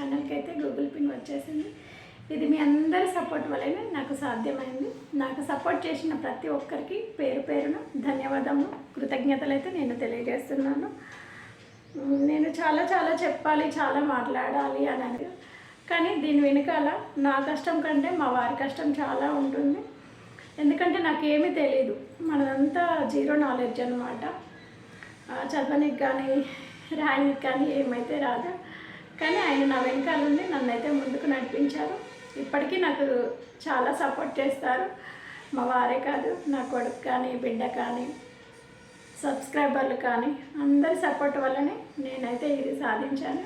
ఛానల్కి అయితే Google pin వచ్చేసింది. ఇది మీ అందరి సపోర్ట్ వల్లనే నాకు సాధ్యమైంది. నాకు సపోర్ట్ చేసిన ప్రతి ఒక్కరికి పేరు పేరున ధన్యవాదములు, కృతజ్ఞతలు అయితే నేను తెలియజేస్తున్నాను. నేను చాలా చాలా చెప్పాలి, చాలా మాట్లాడాలి అని కానీ దీని వెనుకాల నా కష్టం కంటే మా వారి కష్టం చాలా ఉంటుంది. ఎందుకంటే నాకేమీ తెలియదు, మనదంతా జీరో నాలెడ్జ్ అనమాట. చదవనికి కానీ రాయనికి కానీ ఏమైతే రాదు. కానీ ఆయన నా వెనకాల ఉండి నన్ను అయితే ముందుకు నడిపించారు. ఇప్పటికీ నాకు చాలా సపోర్ట్ చేస్తారు. మా వారే కాదు, నా కొడుకు కానీ బిడ్డ కానీ సబ్స్క్రైబర్లు కానీ అందరి సపోర్ట్ వల్లనే నేనైతే ఇది సాధించాను.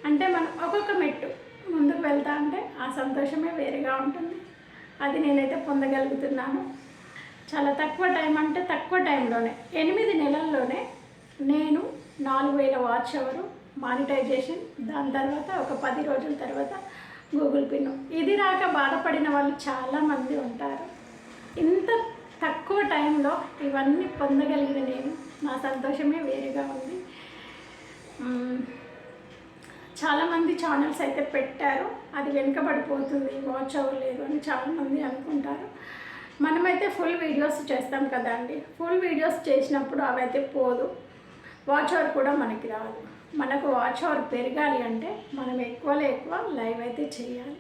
అంటే మనం ఒక్కొక్క మెట్టు ముందుకు వెళ్తా అంటే ఆ సంతోషమే వేరేగా ఉంటుంది. అది నేనైతే పొందగలుగుతున్నాను. చాలా తక్కువ టైం, అంటే తక్కువ టైంలోనే 8 నెలల్లోనే నేను 4000 వాచ్ అవర్ మానిటైజేషన్, దాని తర్వాత ఒక 10 రోజుల తర్వాత గూగుల్ పిన్. ఇది రాక బాధపడిన వాళ్ళు చాలామంది ఉంటారు. ఇంత తక్కువ టైంలో ఇవన్నీ పొందగలిగిన నేను, నా సంతోషమే వేరేగా ఉంది. చాలామంది ఛానల్స్ అయితే పెట్టారు, అది వెనుకబడిపోతుంది, వాచ్ అవ్వలేదు అని చాలామంది అనుకుంటారు. మనమైతే ఫుల్ వీడియోస్ చేస్తాం కదండి. ఫుల్ వీడియోస్ చేసినప్పుడు అవైతే పోదు, వాచ్ అవర్ కూడా మనకి రాదు. మనకు వాచ్ అవర్ పెరగాలి అంటే మనం ఎక్కువ లైవ్ అయితే చేయాలి.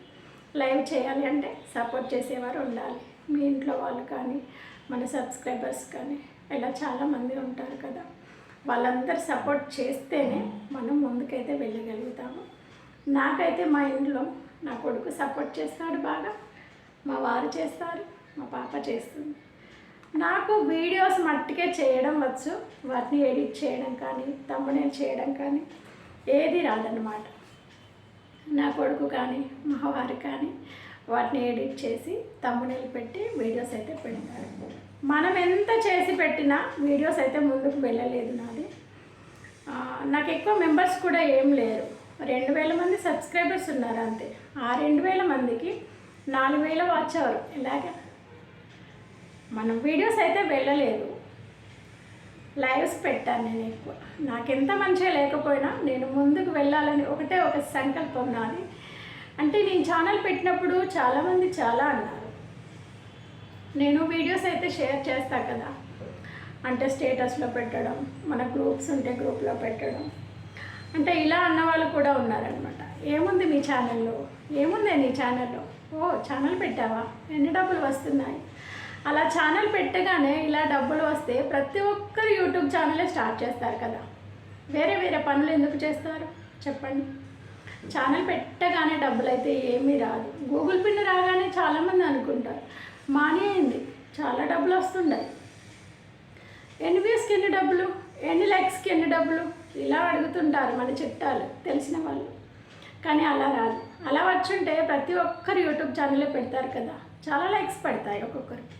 లైవ్ చేయాలి అంటే సపోర్ట్ చేసేవారు ఉండాలి. మీ ఇంట్లో వాళ్ళు కానీ మన సబ్స్క్రైబర్స్ కానీ ఇలా చాలామంది ఉంటారు కదా, వాళ్ళందరూ సపోర్ట్ చేస్తేనే మనం ముందుకైతే వెళ్ళగలుగుతాము. నాకైతే మా ఇంట్లో నా కొడుకు సపోర్ట్ చేస్తాడు బాగా, మా వారు చేస్తారు, మా పాప చేస్తుంది. నాకు వీడియోస్ మట్టుకే చేయడం వచ్చు, వాటిని ఎడిట్ చేయడం కానీ థంబ్నెయిల్ చేయడం కానీ ఏది రాదన్నమాట. నా కొడుకు కానీ మా వారు కానీ వాటిని ఎడిట్ చేసి థంబ్నెయిల్ పెట్టి వీడియోస్ అయితే పెడతారు. మనం ఎంత చేసి పెట్టినా వీడియోస్ అయితే ముందుకు వెళ్ళలేదు నాది. నాకు ఎక్కువ మెంబర్స్ కూడా ఏం లేరు, 2000 మంది సబ్స్క్రైబర్స్ ఉన్నారు అంతే. ఆ 2000 మందికి 4000 వాచ్ అవర్. ఇలాగా మనం వీడియోస్ అయితే వెళ్ళలేదు, లైవ్స్ పెట్టాను నేను ఎక్కువ. నాకెంత మంచిగా లేకపోయినా నేను ముందుకు వెళ్ళాలని ఒకటే ఒక సంకల్పం నాది. అంటే నేను ఛానల్ పెట్టినప్పుడు చాలామంది చాలా అన్నారు, నేను వీడియోస్ అయితే షేర్ చేస్తా కదా, అంటే స్టేటస్లో పెట్టడం, మన గ్రూప్స్ ఉంటే గ్రూప్లో పెట్టడం, అంటే ఇలా అన్న వాళ్ళు కూడా ఉన్నారనమాట. ఏముంది మీ ఛానల్లో, ఏముంది నీ ఛానల్లో, ఓ ఛానల్ పెట్టావా, ఎన్ని డబ్బులు వస్తున్నాయి. అలా ఛానల్ పెట్టగానే ఇలా డబ్బులు వస్తే ప్రతి ఒక్కరు యూట్యూబ్ ఛానలే స్టార్ట్ చేస్తారు కదా, వేరే వేరే పనులు ఎందుకు చేస్తారు చెప్పండి. ఛానల్ పెట్టగానే డబ్బులు అయితే ఏమీ రాదు. గూగుల్ పిన్ రాగానే చాలామంది అనుకుంటారు మాని అయింది, చాలా డబ్బులు వస్తుంటాయి, ఎన్ని వ్యూస్కి ఎన్ని డబ్బులు, ఎన్ని లైక్స్కి ఎన్ని డబ్బులు, ఇలా అడుగుతుంటారు మన చుట్టాలు తెలిసిన వాళ్ళు. కానీ అలా రాదు. అలా వచ్చుంటే ప్రతి ఒక్కరు యూట్యూబ్ ఛానలే పెడతారు కదా, చాలా లైక్స్ పడతాయి ఒక్కొక్కరికి.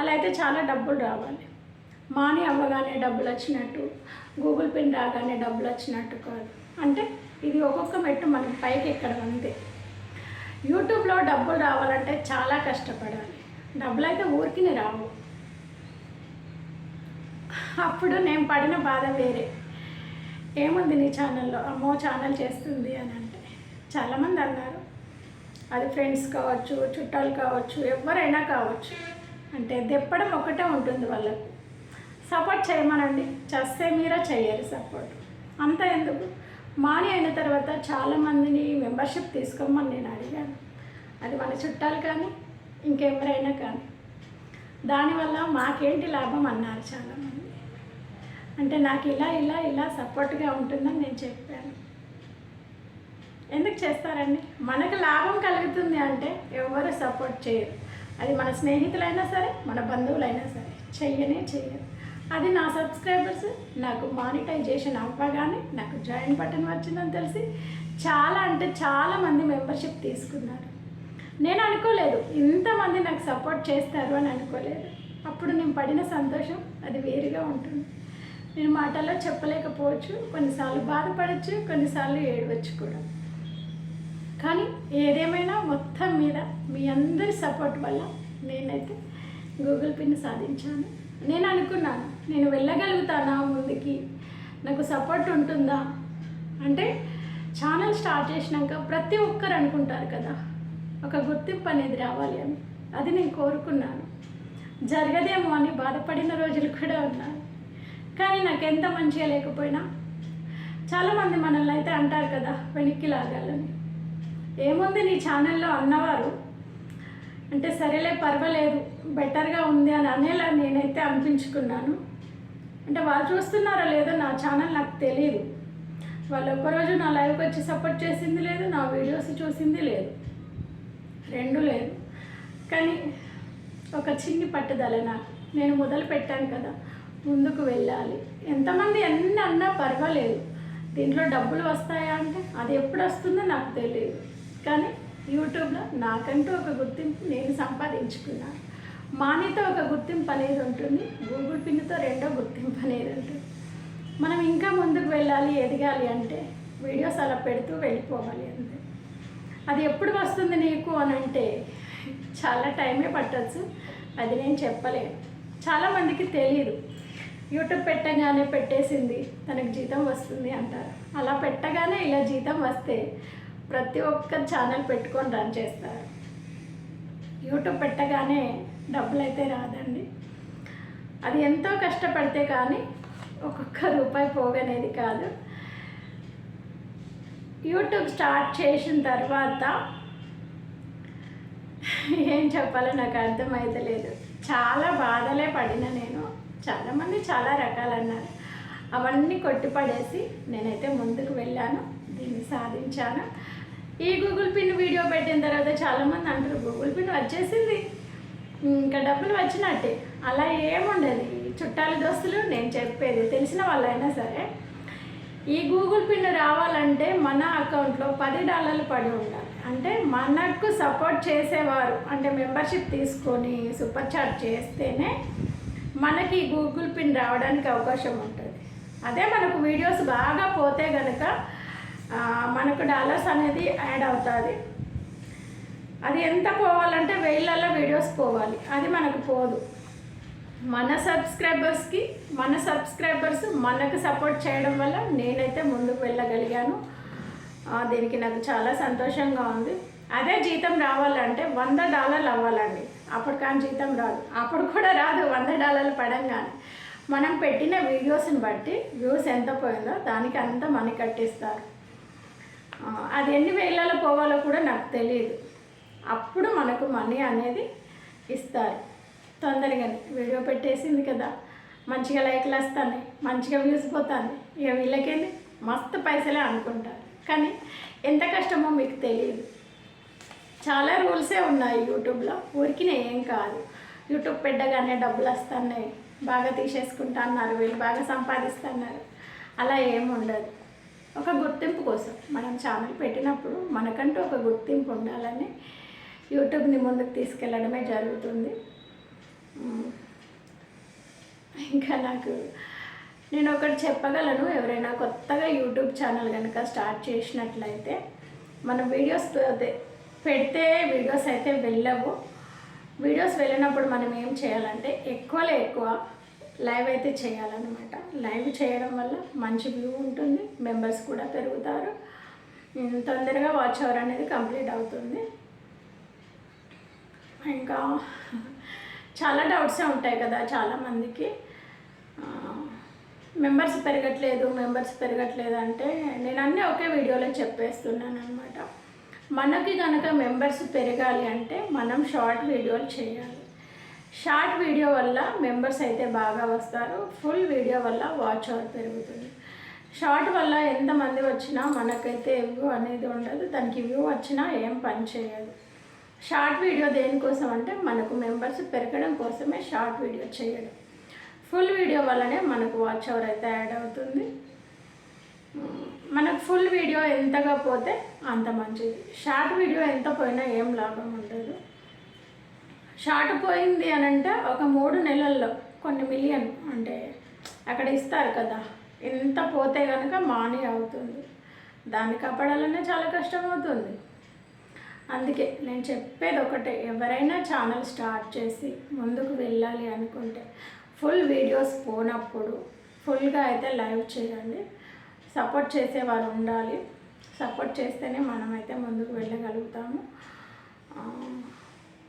అలా అయితే చాలా డబ్బులు రావాలి. మాని అవ్వగానే డబ్బులు వచ్చినట్టు, గూగుల్ పిన్ రాగానే డబ్బులు వచ్చినట్టు కాదు. అంటే ఇది ఒక్కొక్క మెట్టు మనం పైకి ఎక్కడం అంతే. యూట్యూబ్లో డబ్బులు రావాలంటే చాలా కష్టపడాలి, డబ్బులు అయితే ఊరికినే రావు. అప్పుడు నేను పడిన బాధ వేరే. ఏముంది నీ ఛానల్లో, అమ్మో ఛానల్ చేస్తుంది అని అంటే చాలామంది అన్నారు. అది ఫ్రెండ్స్ కావచ్చు, చుట్టాలు కావచ్చు, ఎవరైనా కావచ్చు. అంటే దెప్పడం ఒకటే ఉంటుంది వాళ్ళకు. సపోర్ట్ చేయమనండి, చేస్తే మీరే చెయ్యరు సపోర్ట్. అంత ఎందుకు, మాని అయిన తర్వాత చాలామందిని మెంబర్షిప్ తీసుకోమని నేను అడిగాను. అది మన చుట్టాలు కానీ ఇంకెవరైనా కానీ. దానివల్ల మాకేంటి లాభం అన్నారు చాలామంది. అంటే నాకు ఇలా సపోర్ట్గా ఉంటుందని నేను చెప్పాను. ఎందుకు చేస్తారండి, మనకు లాభం కలుగుతుంది అంటే ఎవరు సపోర్ట్ చేయరు. అది మన స్నేహితులైనా సరే, మన బంధువులైనా సరే చెయ్యరు. అది నా సబ్స్క్రైబర్స్ నాకు మానిటైజేషన్ అవ్వగానే నాకు జాయిన్ బటన్ వచ్చిందని తెలిసి చాలామంది మెంబర్షిప్ తీసుకున్నారు. నేను అనుకోలేదు ఇంతమంది నాకు సపోర్ట్ చేస్తారు అని అనుకోలేదు. అప్పుడు నేను పడిన సంతోషం అది వేరుగా ఉంటుంది. నేను మాటల్లో చెప్పలేకపోవచ్చు, కొన్నిసార్లు బాధపడవచ్చు, కొన్నిసార్లు ఏడవచ్చు కూడా. కానీ ఏదేమైనా మొత్తం మీద మీ అందరి సపోర్ట్ వల్ల నేనైతే గూగుల్ పిన్ సాధించాను. నేను అనుకున్నాను, నేను వెళ్ళగలుగుతానా ముందుకి, నాకు సపోర్ట్ ఉంటుందా అంటే ఛానల్ స్టార్ట్ చేసినాక ప్రతి ఒక్కరు అనుకుంటారు కదా ఒక గుర్తింపు అనేది రావాలి అని. అది నేను కోరుకున్నాను. జరగదేమో అని బాధపడిన రోజులు కూడా ఉన్నాయి. కానీ నాకు ఎంత మంచిగా లేకపోయినా చాలామంది మనల్ని అయితే అంటారు కదా వెనక్కి లాగాలని. ఏముంది నీ ఛానల్లో అన్నవారు అంటే సరేలే పర్వాలేదు బెటర్గా ఉంది అని అనేలా నేనైతే అనిపించుకున్నాను. అంటే వాళ్ళు చూస్తున్నారో లేదో నా ఛానల్ నాకు తెలియదు. వాళ్ళు ఒక్కరోజు నా లైవ్కి వచ్చి సపోర్ట్ చేసింది లేదు, నా వీడియోస్ చూసింది లేదు, రెండు లేదు. కానీ ఒక చిన్ని పట్టుదల నాకు. నేను మొదలు పెట్టాను కదా, ముందుకు వెళ్ళాలి. ఎంతమంది ఎన్ని అన్నా పర్వాలేదు, దీంట్లో డబ్బులు వస్తాయా అంటే అది ఎప్పుడు వస్తుందో నాకు తెలియదు. కానీ యూట్యూబ్లో నాకంటూ ఒక గుర్తింపు నేను సంపాదించుకున్నాను. మానితో ఒక గుర్తింపు అనేది ఉంటుంది, గూగుల్ పిన్తో రెండో గుర్తింపు అనేది ఉంటుంది. మనం ఇంకా ముందుకు వెళ్ళాలి, ఎదగాలి అంటే వీడియోస్ అలా పెడుతూ వెళ్ళిపోవాలి అంతే. అది ఎప్పుడు వస్తుంది నీకు అని అంటే చాలా టైమే పట్టవచ్చు, అది నేను చెప్పలేను. చాలామందికి తెలియదు, యూట్యూబ్ పెట్టగానే పెట్టేసింది తనకు జీతం వస్తుంది అంటారు. అలా పెట్టగానే ఇలా జీతం వస్తే ప్రతి ఒక్కరు ఛానల్ పెట్టుకొని రన్ చేస్తారు. యూట్యూబ్ పెట్టగానే డబ్బులు అయితే రాదండి. అది ఎంతో కష్టపడితే కానీ ఒక్కొక్క రూపాయి పోగనేది కాదు. యూట్యూబ్ స్టార్ట్ చేసిన తర్వాత ఏం చెప్పాలో నాకు అర్థమైతే లేదు. చాలా బాధలే పడిన నేను. చాలామంది చాలా రకాలు అన్నారు, అవన్నీ కొట్టిపడేసి నేనైతే ముందుకు వెళ్ళాను, దీన్ని సాధించాను. ఈ గూగుల్ పిన్ వీడియో పెట్టిన తర్వాత చాలామంది అంటారు గూగుల్ పిన్ వచ్చేసింది ఇంకా డబ్బులు వచ్చినట్టే. అలా ఏముండదు. చుట్టాల దోస్తులు నేను చెప్పేది తెలిసిన వాళ్ళైనా సరే, ఈ గూగుల్ పిన్ రావాలంటే మన అకౌంట్లో $10 పడి ఉండాలి. అంటే మనకు సపోర్ట్ చేసేవారు, అంటే మెంబర్షిప్ తీసుకొని సూపర్ చాట్ చేస్తేనే మనకి గూగుల్ పిన్ రావడానికి అవకాశం ఉంటుంది. అదే మనకు వీడియోస్ బాగా పోతే కనుక మనకు డాలర్స్ అనేది యాడ్ అవుతుంది. అది ఎంత పోవాలంటే 1000 వీడియోస్ పోవాలి, అది మనకు పోదు. మన సబ్స్క్రైబర్స్ మనకు సపోర్ట్ చేయడం వల్ల నేనైతే ముందుకు వెళ్ళగలిగాను. దీనికి నాకు చాలా సంతోషంగా ఉంది. అదే జీతం రావాలంటే $100 అవ్వాలండి. అప్పుడు కానీ జీతం రాదు, అప్పుడు కూడా రాదు. $100 పడంగానే మనం పెట్టిన వీడియోస్ని బట్టి వ్యూస్ ఎంత పోయిందో దానికి అంత మనీ కట్టిస్తారు. అది ఎన్ని వేలలో పోవాలో కూడా నాకు తెలియదు. అప్పుడు మనకు మనీ అనేది ఇస్తారు. తొందరగానే వీడియో పెట్టేసింది కదా, మంచిగా లైక్లు వస్తాయి, మంచిగా వ్యూస్ పోతుంది, ఇక వీళ్ళకేంది మస్తు పైసలే అనుకుంటారు. కానీ ఎంత కష్టమో మీకు తెలియదు. చాలా రూల్సే ఉన్నాయి యూట్యూబ్లో, ఊరికినే ఏం కాదు. యూట్యూబ్ పెట్టగానే డబ్బులు వస్తున్నాయి, బాగా తీసేసుకుంటా అన్నారు, వీళ్ళు బాగా సంపాదిస్తున్నారు, అలా ఏమి ఉండదు. ఒక గుర్తింపు కోసం మనం ఛానల్ పెట్టినప్పుడు మనకంటూ ఒక గుర్తింపు ఉండాలని యూట్యూబ్ని ముందుకు తీసుకెళ్ళడమే జరుగుతుంది. ఇంకా నేను ఒకటి చెప్పగలను, ఎవరైనా కొత్తగా యూట్యూబ్ ఛానల్ కనుక స్టార్ట్ చేసినట్లయితే మనం వీడియోస్ పెడితే వీడియోస్ అయితే వెళ్ళవు. వీడియోస్ వెళ్ళినప్పుడు మనం ఏం చేయాలంటే ఎక్కువ లైవ్ అయితే చేయాలన్నమాట. లైవ్ చేయడం వల్ల మంచి వ్యూ ఉంటుంది, మెంబర్స్ కూడా పెరుగుతారు, తొందరగా వాచ్ అవర్ అనేది కంప్లీట్ అవుతుంది. ఇంకా చాలా డౌట్సే ఉంటాయి కదా చాలామందికి, మెంబర్స్ పెరగట్లేదు అంటే నేను అన్నీ ఒకే వీడియోలో చెప్పేస్తున్నాను అనమాట. మనకి కనుక మెంబర్స్ పెరగాలి అంటే మనం షార్ట్ వీడియోలు చేయాలి. షార్ట్ వీడియో వల్ల మెంబర్స్ అయితే బాగా వస్తారు, ఫుల్ వీడియో వల్ల వాచ్ అవర్ పెరుగుతుంది. షార్ట్ వల్ల ఎంతమంది వచ్చినా మనకైతే వ్యూ అనేది ఉండదు, దానికి వ్యూ వచ్చినా ఏం పని చేయదు. షార్ట్ వీడియో దేనికోసం అంటే మనకు మెంబర్స్ పెరగడం కోసమే షార్ట్ వీడియో చేయడం. ఫుల్ వీడియో వల్లనే మనకు వాచ్ అవర్ అయితే యాడ్ అవుతుంది. మనకు ఫుల్ వీడియో ఎంతగా పోతే అంత మంచిది. షార్ట్ వీడియో ఎంత పోయినా ఏం లాభం ఉండదు. షార్ట్ పోయింది అని అంటే ఒక 3 నెలల్లో కొన్ని మిలియన్ అంటే అక్కడ ఇస్తారు కదా, ఎంత పోతే కనుక మనీ అవుతుంది. దాన్ని కాపాడాలనే చాలా కష్టం అవుతుంది. అందుకే నేను చెప్పేది ఒకటే, ఎవరైనా ఛానల్ స్టార్ట్ చేసి ముందుకు వెళ్ళాలి అనుకుంటే ఫుల్ వీడియోస్ పోనప్పుడు ఫుల్గా అయితే లైవ్ చేయండి. సపోర్ట్ చేసేవారు ఉండాలి. సపోర్ట్ చేస్తేనే మనమైతే ముందుకు వెళ్ళగలుగుతాము.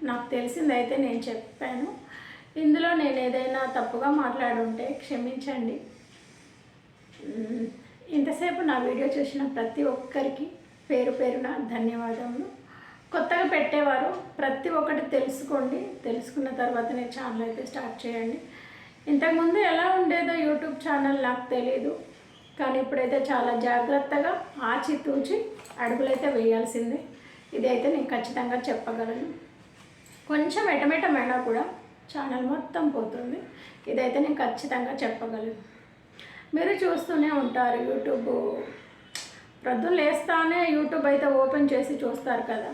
నాకు తెలిసిందైతే నేను చెప్పాను. ఇందులో నేను ఏదైనా తప్పుగా మాట్లాడుంటే క్షమించండి. ఇంతసేపు నా వీడియో చూసిన ప్రతి ఒక్కరికి పేరు పేరున ధన్యవాదములు. కొత్తగా పెట్టేవారు ప్రతి ఒక్కటి తెలుసుకోండి. తెలుసుకున్న తర్వాతనే ఛానల్ అయితే స్టార్ట్ చేయండి. ఇంతకుముందు ఎలా ఉండేదో యూట్యూబ్ ఛానల్ నాకు తెలీదు, కానీ ఇప్పుడైతే చాలా జాగ్రత్తగా ఆచితూచి అడుగులైతే వేయాల్సిందే. ఇదైతే నేను ఖచ్చితంగా చెప్పగలను. కొంచెం ఎటమెటమైనా కూడా ఛానల్ మొత్తం పోతుంది. ఇదైతే నేను ఖచ్చితంగా చెప్పగలను. మీరు చూస్తూనే ఉంటారు యూట్యూబ్, ప్రొద్దున లేస్తానే యూట్యూబ్ అయితే ఓపెన్ చేసి చూస్తారు కదా.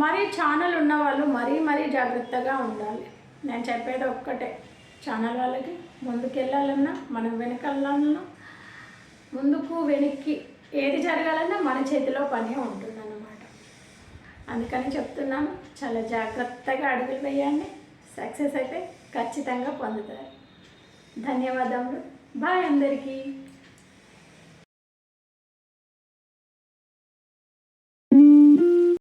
మరీ ఛానల్ ఉన్న వాళ్ళు మరీ జాగ్రత్తగా ఉండాలి. నేను చెప్పేది ఒక్కటే, ఛానల్ వాళ్ళకి ముందుకు వెళ్ళాలన్నా, మనం వెనకాలన్నా, ముందుకు వెనక్కి ఏది జరగాలన్నా మన చేతిలో పనే ఉంటుందన్నమాట. అందుకని చెప్తున్నాను, చాలా జాగ్రత్తగా అడుగులు వేయండి. సక్సెస్ అయితే ఖచ్చితంగా పొందుతారు. ధన్యవాదములు. బాయ్ అందరికీ.